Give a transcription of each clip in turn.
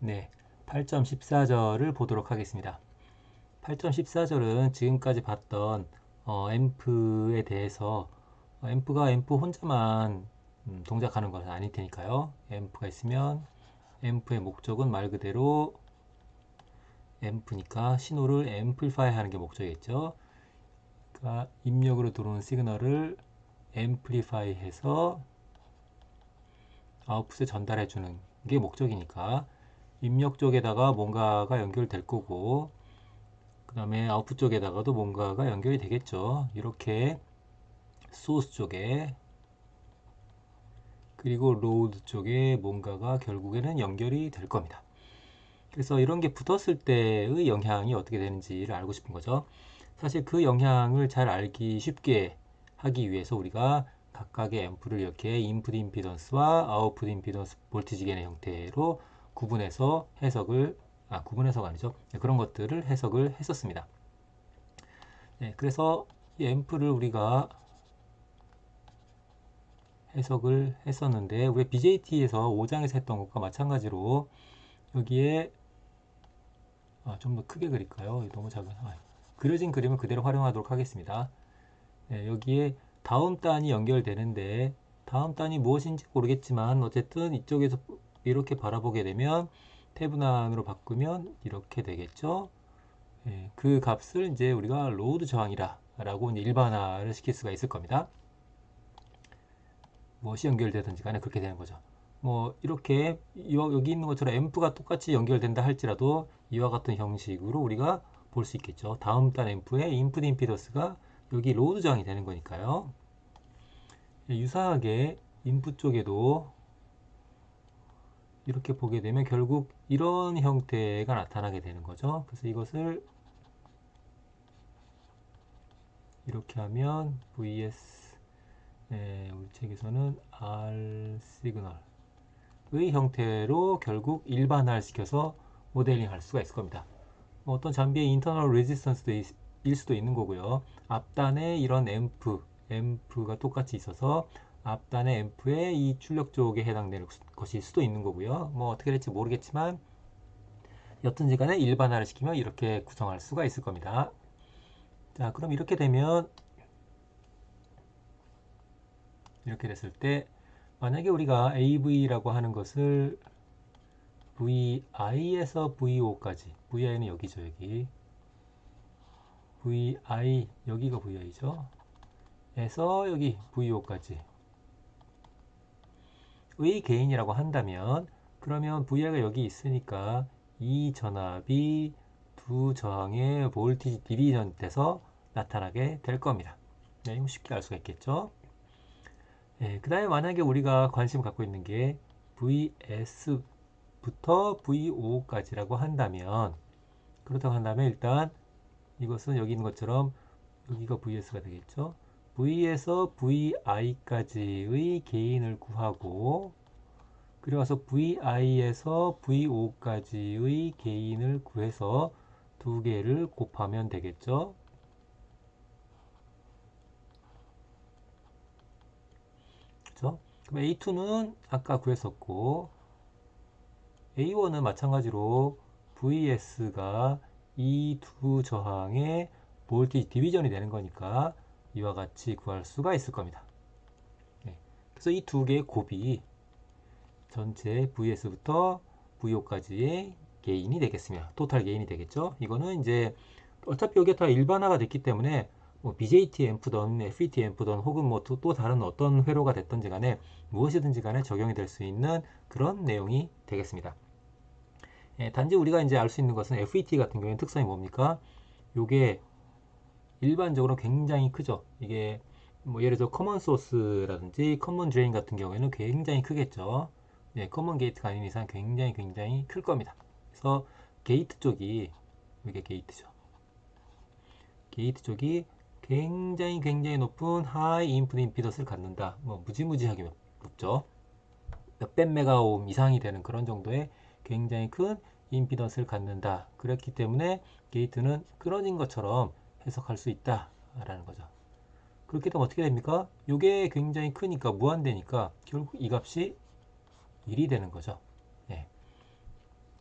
네, 8.14절을 보도록 하겠습니다. 8.14절은 지금까지 봤던 앰프에 대해서 앰프가 앰프 혼자만 동작하는 것은 아닐 테니까요. 앰프가 있으면 앰프의 목적은 말 그대로 앰프니까 신호를 앰플리파이 하는 게 목적이겠죠. 그러니까 입력으로 들어오는 시그널을 앰플리파이 해서 아웃풋에 전달해 주는 게 목적이니까 입력 쪽에다가 뭔가가 연결될 거고 그 다음에 아웃풋 쪽에다가도 뭔가가 연결이 되겠죠. 이렇게 소스 쪽에 그리고 로드 쪽에 뭔가가 결국에는 연결이 될 겁니다. 그래서 이런 게 붙었을 때의 영향이 어떻게 되는지를 알고 싶은 거죠. 사실 그 영향을 잘 알기 쉽게 하기 위해서 우리가 각각의 앰프를 이렇게 인풋 임피던스와 아웃풋 임피던스 볼티지 겐의 형태로 구분해서 구분해서가 아니죠. 그런 것들을 해석을 했었습니다. 네, 그래서 이 앰프를 우리가 해석을 했었는데 우리 BJT에서 5장에서 했던 것과 마찬가지로 여기에 좀 더 크게 그릴까요? 너무 작은 그려진 그림을 그대로 활용하도록 하겠습니다. 네, 여기에 다음 단이 연결되는데 다음 단이 무엇인지 모르겠지만 어쨌든 이쪽에서 이렇게 바라보게 되면 태분한으로 바꾸면 이렇게 되겠죠. 네, 그 값을 이제 우리가 로드 저항이라 라고 일반화를 시킬 수가 있을 겁니다. 무엇이 연결되든지 간에 그렇게 되는 거죠. 뭐 이렇게 여기 있는 것처럼 앰프가 똑같이 연결된다 할지라도 이와 같은 형식으로 우리가 볼 수 있겠죠. 다음 단 앰프의 인풋 임피던스가 여기 로드 저항이 되는 거니까요. 유사하게 인풋 쪽에도 이렇게 보게 되면 결국 이런 형태가 나타나게 되는 거죠. 그래서 이것을 이렇게 하면 vs 우리 책에서는 r 시그널의 형태로 결국 일반화를 시켜서 모델링 할 수가 있을 겁니다. 뭐 어떤 장비의 인터널 레지스턴스도 일 수도 있는 거고요. 앞단에 이런 앰프가 똑같이 있어서 앞단의 앰프의 이 출력 쪽에 해당되는 것일 수도 있는 거고요. 뭐 어떻게 될지 모르겠지만 여튼지 간에 일반화를 시키면 이렇게 구성할 수가 있을 겁니다. 자, 그럼 이렇게 되면 이렇게 됐을 때 만약에 우리가 AV라고 하는 것을 VI에서 VO까지 VI는 여기죠. 여기 VI 여기가 VI죠. 에서 여기 VO까지 의 개인이라고 한다면 그러면 VI가 여기 있으니까 이 전압이 두 저항의 볼티지 디비전 돼서 나타나게 될 겁니다. 네, 이거 쉽게 알 수가 있겠죠. 네, 그 다음에 만약에 우리가 관심 갖고 있는 게 VS부터 VO까지라고 한다면 그렇다고 한다면 일단 이것은 여기 있는 것처럼 여기가 VS가 되겠죠. V에서 VI까지의 개인을 구하고 그리고 와서 VI에서 VO까지의 개인을 구해서 두 개를 곱하면 되겠죠. 그렇죠? 그럼 A2는 아까 구했었고 A1은 마찬가지로 VS가 이 두 저항의 볼티지 디비전이 되는 거니까 이와 같이 구할 수가 있을 겁니다. 네. 그래서 이 두 개의 곱이 전체 VS부터 VO까지의 게인이 되겠으며 토탈 게인이 되겠죠. 이거는 이제 어차피 여기가 다 일반화가 됐기 때문에 뭐 BJT 앰프든 FET 앰프든 혹은 뭐 또 다른 어떤 회로가 됐든지 간에 무엇이든지 간에 적용이 될 수 있는 그런 내용이 되겠습니다. 단지 우리가 이제 알 수 있는 것은 FET 같은 경우에는 특성이 뭡니까? 이게 일반적으로 굉장히 크죠. 이게 뭐 예를 들어 커먼 소스라든지 커먼 드레인 같은 경우에는 굉장히 크겠죠. 네, 커먼 게이트가 아닌 이상 굉장히 클 겁니다. 그래서 게이트 쪽이 이게 게이트죠. 게이트 쪽이 굉장히 높은 하이 인풋 임피던스를 갖는다. 뭐 무지무지하게 높죠. 몇백 메가옴 이상이 되는 그런 정도의 굉장히 큰 임피던스를 갖는다. 그렇기 때문에 게이트는 끊어진 것처럼 해석할 수 있다라는 거죠. 그렇게 되면 어떻게 됩니까? 이게 굉장히 크니까 무한대니까 결국 이 값이 1이 되는 거죠. 네.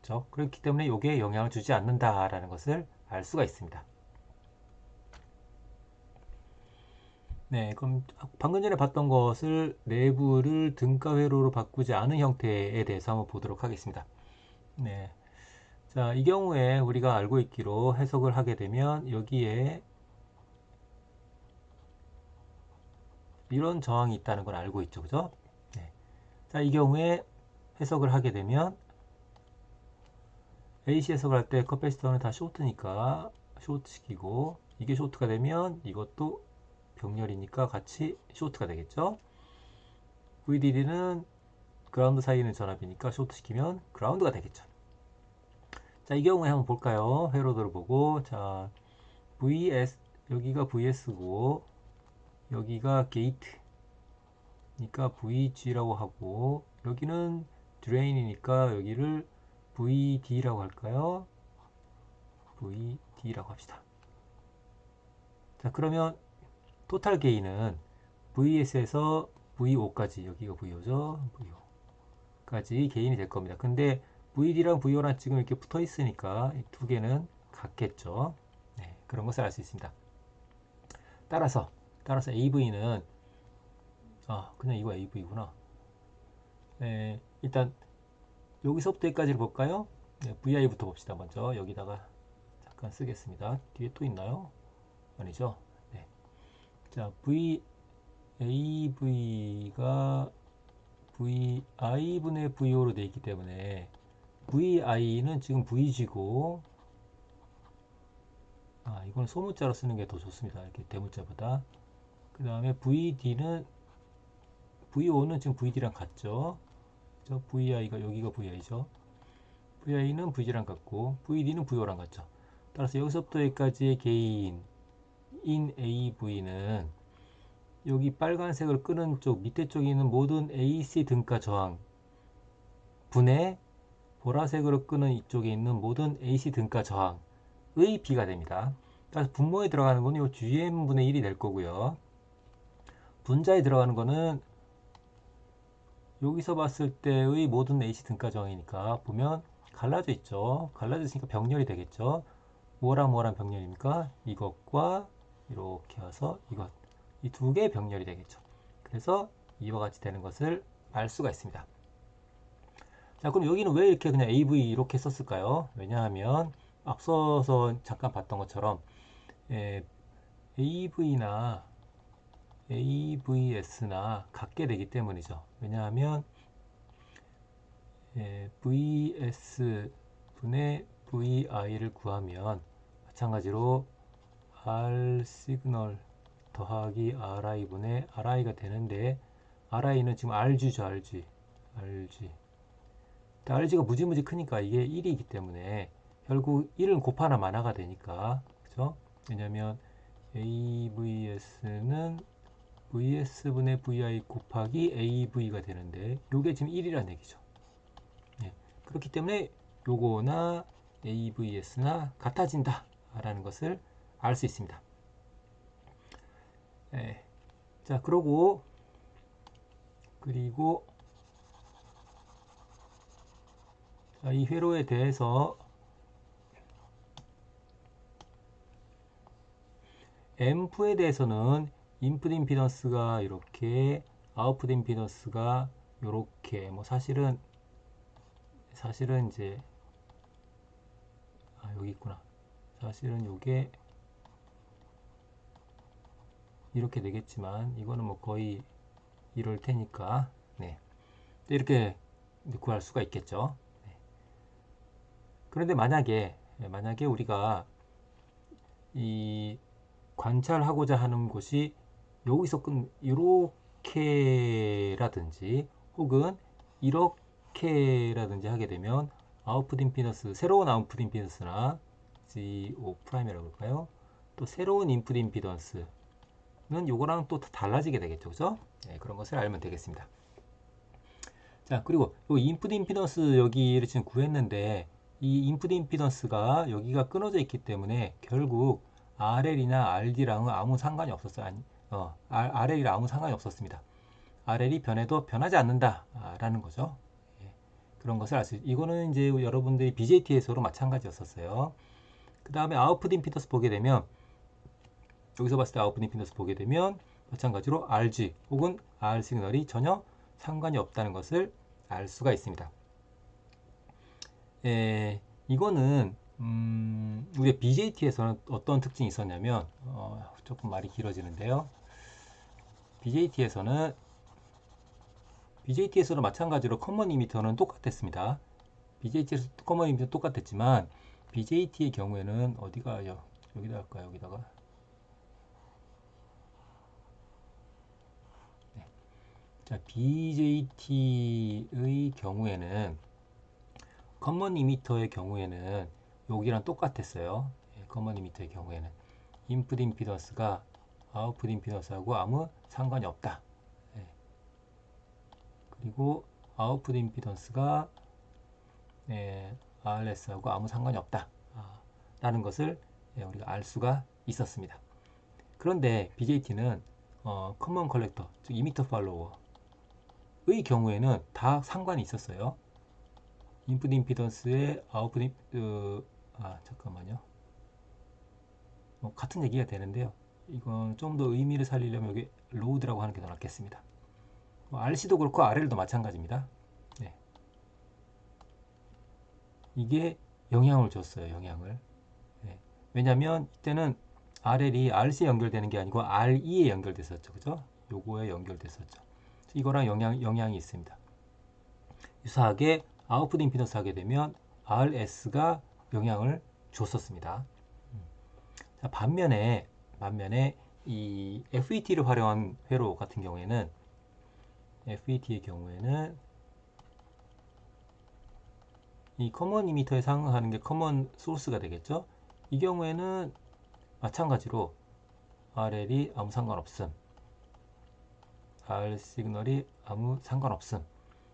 그렇죠? 그렇기 때문에 이게 영향을 주지 않는다라는 것을 알 수가 있습니다. 네, 그럼 방금 전에 봤던 것을 내부를 등가 회로로 바꾸지 않은 형태에 대해서 한번 보도록 하겠습니다. 네. 자, 이 경우에 우리가 알고 있기로 해석을 하게 되면 여기에 이런 저항이 있다는 걸 알고 있죠. 그죠? 네. 자, 이 경우에 해석을 하게 되면 AC 해석을 할 때 커패시터는 다 쇼트니까 쇼트 시키고 이게 쇼트가 되면 이것도 병렬이니까 같이 쇼트가 되겠죠. VDD는 그라운드 사이에 있는 전압이니까 쇼트 시키면 그라운드가 되겠죠. 자, 이 경우에 한번 볼까요? 회로도를 보고 자, VS 여기가 VS고 여기가 게이트니까 VG라고 하고 여기는 드레인이니까 여기를 VD라고 할까요? VD라고 합시다. 자, 그러면 토탈 게인은 VS에서 VO까지 여기가 VO죠. VO까지 게인이 될 겁니다. 근데 VD랑 VO랑 지금 이렇게 붙어 있으니까 이 두 개는 같겠죠. 네, 그런 것을 알 수 있습니다. 따라서 AV는 그냥 이거 AV구나. 네, 일단 여기서부터 여기까지를 볼까요? 네, VI부터 봅시다. 먼저 여기다가 잠깐 쓰겠습니다. 뒤에 또 있나요? 아니죠? 네. 자, AV가 VI분의 VO로 되어 있기 때문에 VI는 지금 VG고 이건 소문자로 쓰는 게 더 좋습니다. 이렇게 대문자보다. 그 다음에 VO는 지금 VD랑 같죠. 그죠? VI가 여기가 VI죠. VI는 VG랑 같고 VD는 VO랑 같죠. 따라서 여기서부터 여기까지의 게인 인 AV는 여기 빨간색을 끄는 쪽 밑에 쪽에 있는 모든 AC 등가 저항 분의 보라색으로 끄는 이쪽에 있는 모든 AC 등가 저항의 B가 됩니다. 따라서 분모에 들어가는 거는 이 GM분의 1이 될 거고요. 분자에 들어가는 거는 여기서 봤을 때의 모든 AC 등가 저항이니까 보면 갈라져 있죠. 갈라져 있으니까 병렬이 되겠죠. 뭐랑 병렬입니까? 이것과 이렇게 와서 이것 이 두 개의 병렬이 되겠죠. 그래서 이와 같이 되는 것을 알 수가 있습니다. 자, 그럼 여기는 왜 이렇게 그냥 AV 이렇게 썼을까요? 왜냐하면 앞서서 잠깐 봤던 것처럼 AV나 AVS나 같게 되기 때문이죠. 왜냐하면 VS분의 VI를 구하면 마찬가지로 R 시그널 더하기 RI분의 RI가 되는데 RI는 지금 RG죠. RG RG가 무지무지 크니까 이게 1이기 때문에 결국 1은 곱하나 마나가 되니까 그죠? 왜냐면 AVS는 VS분의 VI 곱하기 AV가 되는데 요게 지금 1이라는 얘기죠. 네. 그렇기 때문에 요거나 AVS나 같아진다 라는 것을 알 수 있습니다. 네. 자, 그리고 이 회로에 대해서 앰프에 대해서는 인풋 임피던스가 이렇게 아웃풋 임피던스가 이렇게 뭐 사실은 이제 여기 있구나. 사실은 요게 이렇게 되겠지만 이거는 뭐 거의 이럴 테니까 네. 이렇게 구할 수가 있겠죠. 네. 그런데 만약에 우리가 이 관찰하고자 하는 곳이 여기서 이렇게라든지 혹은 이렇게라든지 하게 되면 아웃풋 임피던스 새로운 아웃풋 임피던스나 GO'이라고 할까요? 또 새로운 인풋 임피던스는 요거랑 또 달라지게 되겠죠. 그죠? 네, 그런 것을 알면 되겠습니다. 자, 그리고 요 인풋 임피던스 여기를 지금 구했는데 이 인풋 임피던스가 여기가 끊어져 있기 때문에 결국 RL이나 RD랑은 아무 상관이 없었어요. RL이랑 아무 상관이 없었습니다. RL이 변해도 변하지 않는다 라는 거죠. 예. 그런 것을 알 수 있어요. 이거는 이제 여러분들이 BJT에서로 마찬가지였었어요. 그 다음에 아웃풋 임피던스 보게 되면 여기서 봤을 때 아웃풋 임피던스 보게 되면 마찬가지로 RG 혹은 R 시그널이 전혀 상관이 없다는 것을 알 수가 있습니다. 이거는 우리 BJT에서는 어떤 특징이 있었냐면 조금 말이 길어지는데요. BJT에서도 마찬가지로 커먼 이미터는 똑같았습니다. BJT에서 커먼 이미터 똑같았지만 BJT의 경우에는 어디가요? 여기다 할까요? 여기다가 네. 자, BJT의 경우에는 커먼 이미터의 경우에는 여기랑 똑같았어요. 커먼 이미터의 경우에는 인풋 임피던스가 아웃풋 임피던스하고 아무 상관이 없다. 그리고 아웃풋 임피던스가 RS하고 아무 상관이 없다 라는 것을 우리가 알 수가 있었습니다. 그런데 BJT는 커먼 컬렉터, 즉 이미터 팔로워의 경우에는 다 상관이 있었어요. 인풋 임피던스의 아웃풋 잠깐만요. 같은 얘기가 되는데요. 이건 좀 더 의미를 살리려면 여기 로드라고 하는 게 더 낫겠습니다. RC도 그렇고 RL도 마찬가지입니다. 네. 이게 영향을 줬어요. 영향을. 네. 왜냐하면 이때는 RL이 RC에 연결되는 게 아니고 RE에 연결됐었죠. 그죠? 요거에 연결됐었죠. 이거랑 영향이 있습니다. 유사하게 아웃풋 임피던스 하게 되면 RS가 영향을 줬었습니다. 자, 반면에 이 FET를 활용한 회로 같은 경우에는 FET의 경우에는 이 커먼 이미터에 상응하는 게 커먼 소스가 되겠죠. 이 경우에는 마찬가지로 RL이 아무 상관없음, R 시그널이 아무 상관없음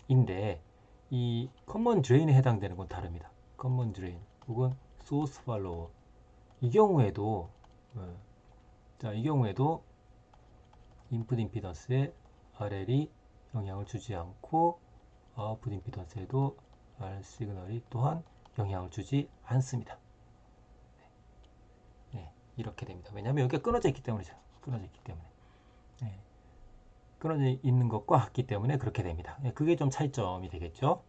인데 이 커먼 드레인에 해당되는 건 다릅니다. 커먼 드레인 혹은 소스 팔로워 이 경우에도 이 경우에도 인풋 임피던스에 RL이 영향을 주지 않고 아웃풋 임피던스에도 R 시그널이 또한 영향을 주지 않습니다. 네, 이렇게 됩니다. 왜냐하면 여기가 끊어져 있기 때문이죠. 끊어져 있기 때문에. 네, 끊어져 있는 것과 같기 때문에 그렇게 됩니다. 네, 그게 좀 차이점이 되겠죠.